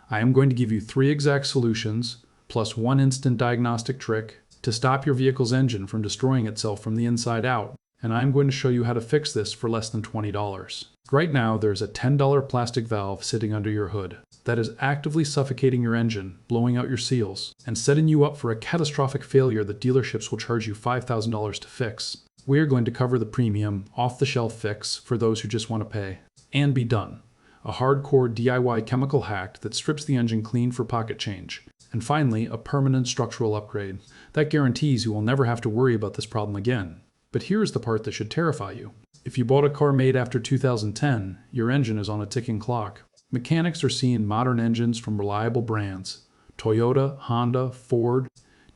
I am going to give you 3 exact solutions, plus 1 instant diagnostic trick, to stop your vehicle's engine from destroying itself from the inside out, and I'm going to show you how to fix this for less than $20. Right now, there's a $10 plastic valve sitting under your hood that is actively suffocating your engine, blowing out your seals, and setting you up for a catastrophic failure that dealerships will charge you $5,000 to fix. We are going to cover the premium, off-the-shelf fix for those who just want to pay and be done. A hardcore DIY chemical hack that strips the engine clean for pocket change. And finally, a permanent structural upgrade that guarantees you will never have to worry about this problem again. But here's the part that should terrify you. If you bought a car made after 2010, your engine is on a ticking clock. Mechanics are seeing modern engines from reliable brands. Toyota, Honda, Ford,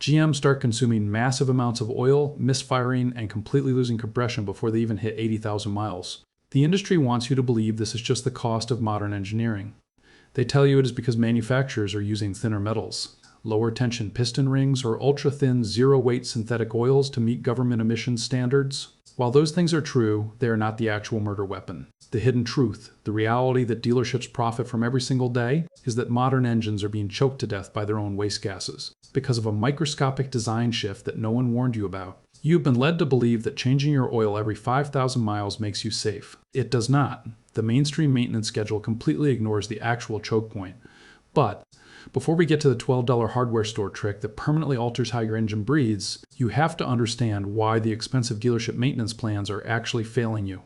GM start consuming massive amounts of oil, misfiring, and completely losing compression before they even hit 80,000 miles. The industry wants you to believe this is just the cost of modern engineering. They tell you it is because manufacturers are using thinner metals, lower tension piston rings, or ultra-thin, zero-weight synthetic oils to meet government emissions standards. While those things are true, they are not the actual murder weapon. The hidden truth, the reality that dealerships profit from every single day, is that modern engines are being choked to death by their own waste gases because of a microscopic design shift that no one warned you about. You've been led to believe that changing your oil every 5,000 miles makes you safe. It does not. The mainstream maintenance schedule completely ignores the actual choke point. But before we get to the $12 hardware store trick that permanently alters how your engine breathes, you have to understand why the expensive dealership maintenance plans are actually failing you.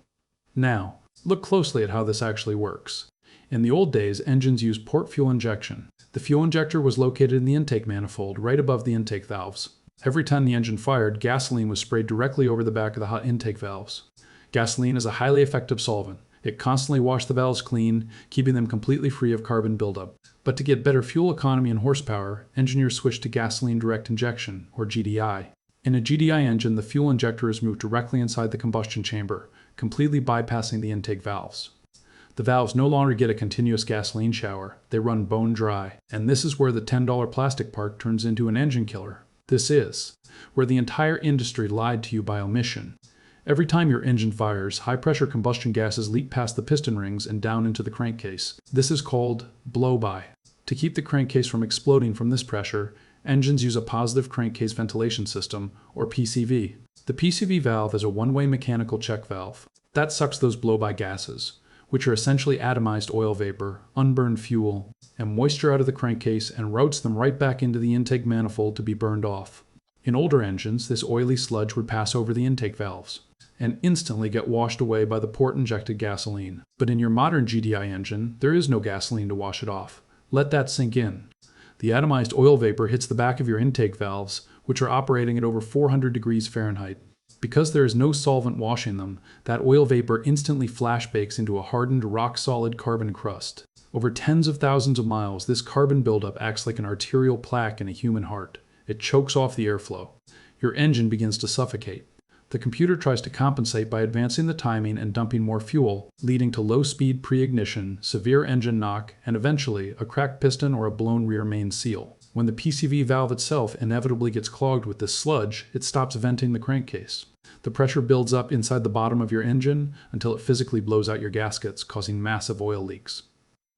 Now, look closely at how this actually works. In the old days, engines used port fuel injection. The fuel injector was located in the intake manifold, right above the intake valves. Every time the engine fired, gasoline was sprayed directly over the back of the hot intake valves. Gasoline is a highly effective solvent. It constantly washed the valves clean, keeping them completely free of carbon buildup. But to get better fuel economy and horsepower, engineers switched to gasoline direct injection, or GDI. In a GDI engine, the fuel injector is moved directly inside the combustion chamber, completely bypassing the intake valves. The valves no longer get a continuous gasoline shower, they run bone dry. And this is where the $10 plastic part turns into an engine killer. This is where the entire industry lied to you by omission. Every time your engine fires, high-pressure combustion gases leak past the piston rings and down into the crankcase. This is called blow-by. To keep the crankcase from exploding from this pressure, engines use a positive crankcase ventilation system, or PCV. The PCV valve is a one-way mechanical check valve. That sucks those blow-by gases, which are essentially atomized oil vapor, unburned fuel, and moisture out of the crankcase and routes them right back into the intake manifold to be burned off. In older engines, this oily sludge would pass over the intake valves and instantly get washed away by the port-injected gasoline. But in your modern GDI engine, there is no gasoline to wash it off. Let that sink in. The atomized oil vapor hits the back of your intake valves, which are operating at over 400 degrees Fahrenheit. Because there is no solvent washing them, that oil vapor instantly flashbakes into a hardened, rock-solid carbon crust. Over tens of thousands of miles, this carbon buildup acts like an arterial plaque in a human heart. It chokes off the airflow. Your engine begins to suffocate. The computer tries to compensate by advancing the timing and dumping more fuel, leading to low-speed pre-ignition, severe engine knock, and eventually a cracked piston or a blown rear main seal. When the PCV valve itself inevitably gets clogged with this sludge, it stops venting the crankcase. The pressure builds up inside the bottom of your engine until it physically blows out your gaskets, causing massive oil leaks.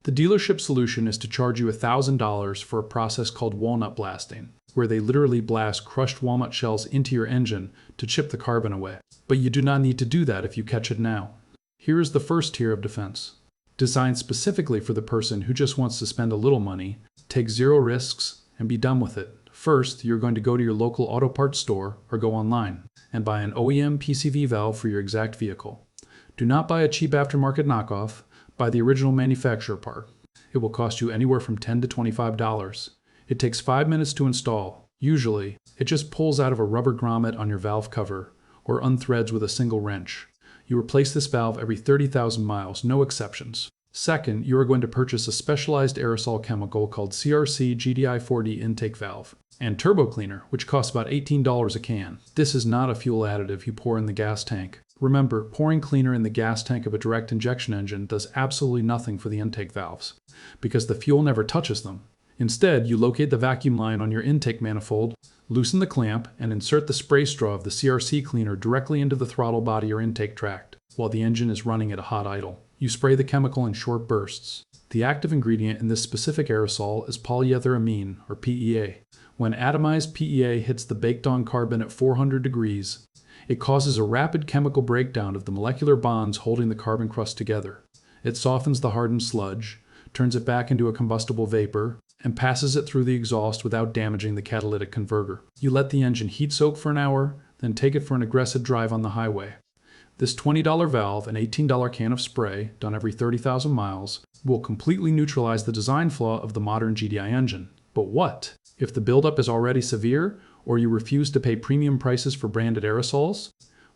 The dealership solution is to charge you $1,000 for a process called walnut blasting, where they literally blast crushed walnut shells into your engine to chip the carbon away. But you do not need to do that if you catch it now. Here is the first tier of defense. Designed specifically for the person who just wants to spend a little money, take zero risks, and be done with it. First, you're going to go to your local auto parts store or go online and buy an OEM PCV valve for your exact vehicle. Do not buy a cheap aftermarket knockoff. Buy the original manufacturer part. It will cost you anywhere from $10 to $25. It takes 5 minutes to install. Usually, it just pulls out of a rubber grommet on your valve cover or unthreads with a single wrench. You replace this valve every 30,000 miles, no exceptions. Second, you are going to purchase a specialized aerosol chemical called CRC GDI-4D intake valve and turbo cleaner, which costs about $18 a can. This is not a fuel additive you pour in the gas tank. Remember, pouring cleaner in the gas tank of a direct injection engine does absolutely nothing for the intake valves, because the fuel never touches them. Instead, you locate the vacuum line on your intake manifold, loosen the clamp, and insert the spray straw of the CRC cleaner directly into the throttle body or intake tract, while the engine is running at a hot idle. You spray the chemical in short bursts. The active ingredient in this specific aerosol is polyethylamine, or PEA. When atomized PEA hits the baked-on carbon at 400 degrees, it causes a rapid chemical breakdown of the molecular bonds holding the carbon crust together. It softens the hardened sludge, turns it back into a combustible vapor, and passes it through the exhaust without damaging the catalytic converter. You let the engine heat soak for an hour, then take it for an aggressive drive on the highway. This $20 valve and $18 can of spray, done every 30,000 miles, will completely neutralize the design flaw of the modern GDI engine. But what? If the buildup is already severe, or you refuse to pay premium prices for branded aerosols,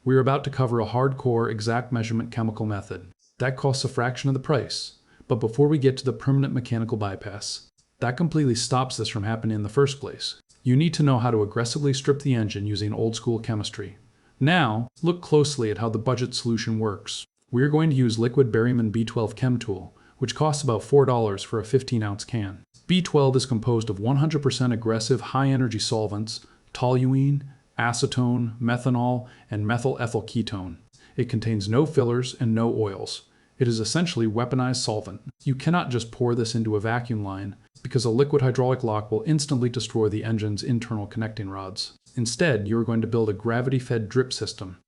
we're about to cover a hardcore exact measurement chemical method. That costs a fraction of the price. But before we get to the permanent mechanical bypass, that completely stops this from happening in the first place. You need to know how to aggressively strip the engine using old school chemistry. Now, look closely at how the budget solution works. We're going to use liquid barium B12 chem tool, which costs about $4 for a 15-ounce can. B12 is composed of 100% aggressive high-energy solvents, toluene, acetone, methanol, and methyl ethyl ketone. It contains no fillers and no oils. It is essentially weaponized solvent. You cannot just pour this into a vacuum line, because a liquid hydraulic lock will instantly destroy the engine's internal connecting rods. Instead, you are going to build a gravity-fed drip system.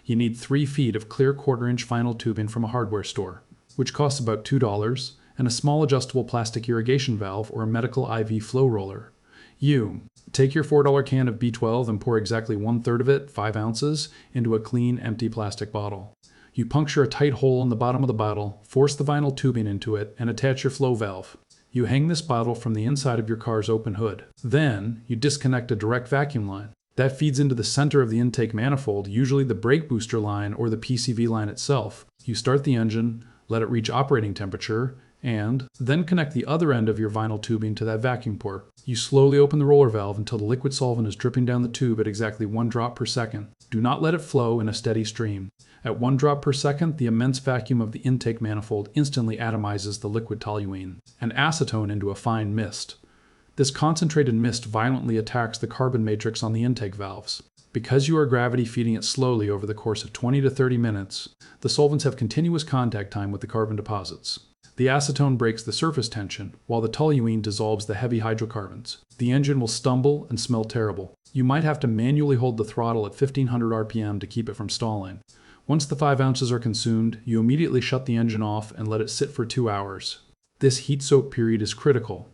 You need 3 feet of clear quarter-inch vinyl tubing from a hardware store, which costs about $2, and a small adjustable plastic irrigation valve or a medical IV flow roller. You take your $4 can of B12 and pour exactly 1/3 of it, 5 ounces, into a clean, empty plastic bottle. You puncture a tight hole in the bottom of the bottle, force the vinyl tubing into it, and attach your flow valve. You hang this bottle from the inside of your car's open hood. Then, you disconnect a direct vacuum line. That feeds into the center of the intake manifold, usually the brake booster line or the PCV line itself. You start the engine, let it reach operating temperature, and then connect the other end of your vinyl tubing to that vacuum port. You slowly open the roller valve until the liquid solvent is dripping down the tube at exactly 1 drop per second. Do not let it flow in a steady stream. At 1 drop per second, the immense vacuum of the intake manifold instantly atomizes the liquid toluene and acetone into a fine mist. This concentrated mist violently attacks the carbon matrix on the intake valves. Because you are gravity feeding it slowly over the course of 20 to 30 minutes, the solvents have continuous contact time with the carbon deposits. The acetone breaks the surface tension, while the toluene dissolves the heavy hydrocarbons. The engine will stumble and smell terrible. You might have to manually hold the throttle at 1500 RPM to keep it from stalling. Once the 5 ounces are consumed, you immediately shut the engine off and let it sit for 2 hours. This heat soak period is critical.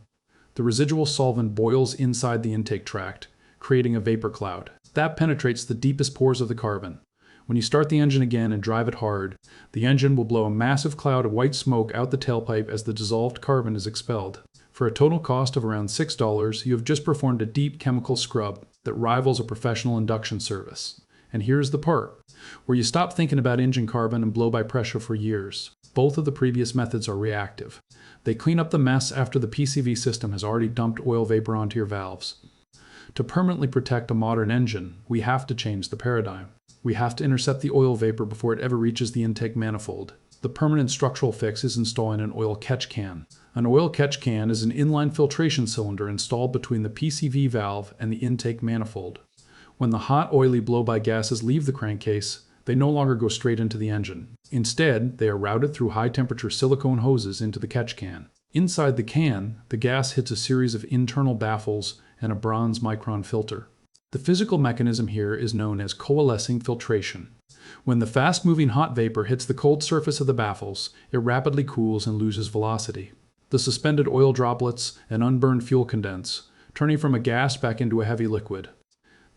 The residual solvent boils inside the intake tract, creating a vapor cloud. That penetrates the deepest pores of the carbon. When you start the engine again and drive it hard, the engine will blow a massive cloud of white smoke out the tailpipe as the dissolved carbon is expelled. For a total cost of around $6, you have just performed a deep chemical scrub that rivals a professional induction service. And here's the part where you stop thinking about engine carbon and blow by pressure for years. Both of the previous methods are reactive. They clean up the mess after the PCV system has already dumped oil vapor onto your valves. To permanently protect a modern engine, we have to change the paradigm. We have to intercept the oil vapor before it ever reaches the intake manifold. The permanent structural fix is installing an oil catch can. An oil catch can is an inline filtration cylinder installed between the PCV valve and the intake manifold. When the hot, oily blow-by gases leave the crankcase, they no longer go straight into the engine. Instead, they are routed through high-temperature silicone hoses into the catch can. Inside the can, the gas hits a series of internal baffles and a bronze micron filter. The physical mechanism here is known as coalescing filtration. When the fast-moving hot vapor hits the cold surface of the baffles, it rapidly cools and loses velocity. The suspended oil droplets and unburned fuel condense, turning from a gas back into a heavy liquid.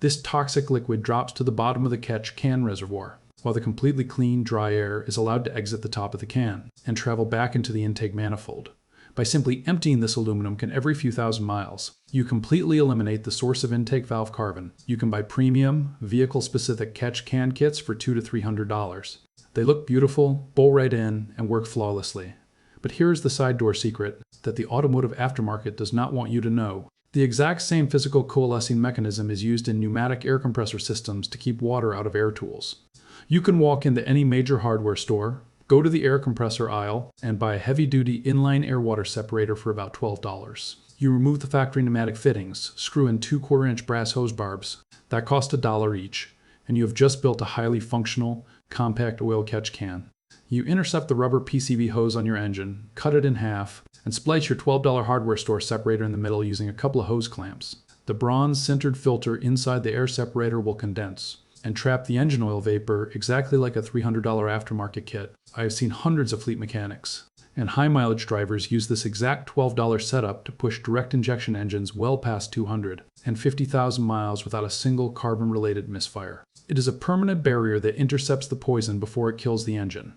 This toxic liquid drops to the bottom of the catch can reservoir, while the completely clean, dry air is allowed to exit the top of the can and travel back into the intake manifold. By simply emptying this aluminum can every few thousand miles, you completely eliminate the source of intake valve carbon. You can buy premium, vehicle-specific catch can kits for $200 to $300. They look beautiful, bowl right in, and work flawlessly. But here is the side door secret that the automotive aftermarket does not want you to know. The exact same physical coalescing mechanism is used in pneumatic air compressor systems to keep water out of air tools. You can walk into any major hardware store, go to the air compressor aisle, and buy a heavy-duty inline air-water separator for about $12. You remove the factory pneumatic fittings, screw in 2 quarter-inch brass hose barbs. That cost $1 each, and you have just built a highly functional, compact oil catch can. You intercept the rubber PCV hose on your engine, cut it in half, and splice your $12 hardware store separator in the middle using a couple of hose clamps. The bronze sintered filter inside the air separator will condense and trap the engine oil vapor exactly like a $300 aftermarket kit. I have seen hundreds of fleet mechanics and high mileage drivers use this exact $12 setup to push direct injection engines well past 250,000 miles without a single carbon-related misfire. It is a permanent barrier that intercepts the poison before it kills the engine.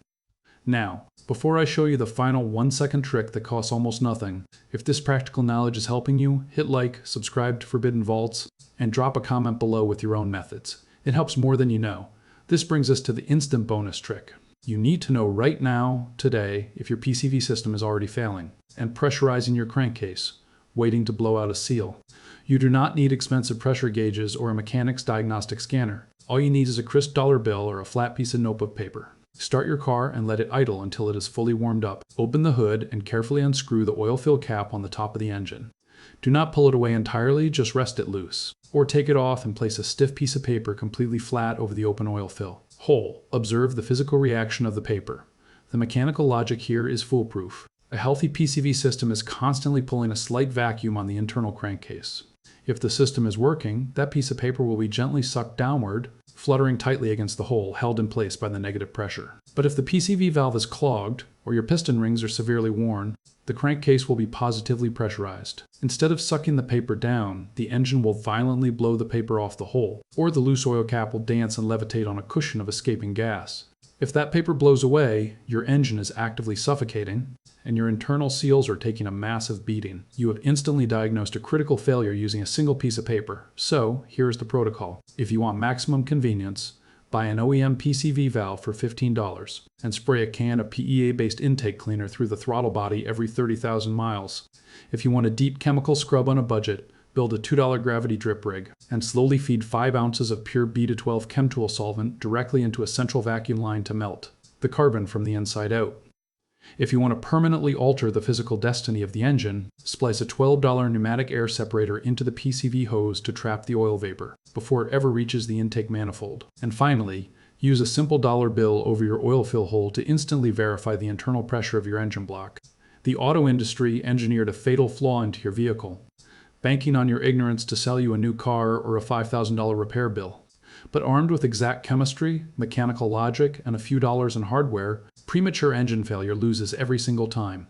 Now, before I show you the final 1-second trick that costs almost nothing, if this practical knowledge is helping you, hit like, subscribe to Forbidden Vaults, and drop a comment below with your own methods. It helps more than you know. This brings us to the instant bonus trick. You need to know right now, today, if your PCV system is already failing and pressurizing your crankcase, waiting to blow out a seal. You do not need expensive pressure gauges or a mechanic's diagnostic scanner. All you need is a crisp dollar bill or a flat piece of notebook paper. Start your car and let it idle until it is fully warmed up. Open the hood and carefully unscrew the oil fill cap on the top of the engine. Do not pull it away entirely, just rest it loose. Or take it off and place a stiff piece of paper completely flat over the open oil fill. Hole. Observe the physical reaction of the paper. The mechanical logic here is foolproof. A healthy PCV system is constantly pulling a slight vacuum on the internal crankcase. If the system is working, that piece of paper will be gently sucked downward, fluttering tightly against the hole, held in place by the negative pressure. But if the PCV valve is clogged, or your piston rings are severely worn, the crankcase will be positively pressurized. Instead of sucking the paper down, the engine will violently blow the paper off the hole, or the loose oil cap will dance and levitate on a cushion of escaping gas. If that paper blows away, your engine is actively suffocating, and your internal seals are taking a massive beating. You have instantly diagnosed a critical failure using a single piece of paper. So, here's the protocol. If you want maximum convenience, buy an OEM PCV valve for $15 and spray a can of PEA-based intake cleaner through the throttle body every 30,000 miles. If you want a deep chemical scrub on a budget, build a $2 gravity drip rig and slowly feed 5 ounces of pure B12 Chemtool solvent directly into a central vacuum line to melt the carbon from the inside out. If you want to permanently alter the physical destiny of the engine, splice a $12 pneumatic air separator into the PCV hose to trap the oil vapor before it ever reaches the intake manifold. And finally, use a simple dollar bill over your oil fill hole to instantly verify the internal pressure of your engine block. The auto industry engineered a fatal flaw into your vehicle, banking on your ignorance to sell you a new car or a $5,000 repair bill. But armed with exact chemistry, mechanical logic, and a few dollars in hardware, premature engine failure loses every single time.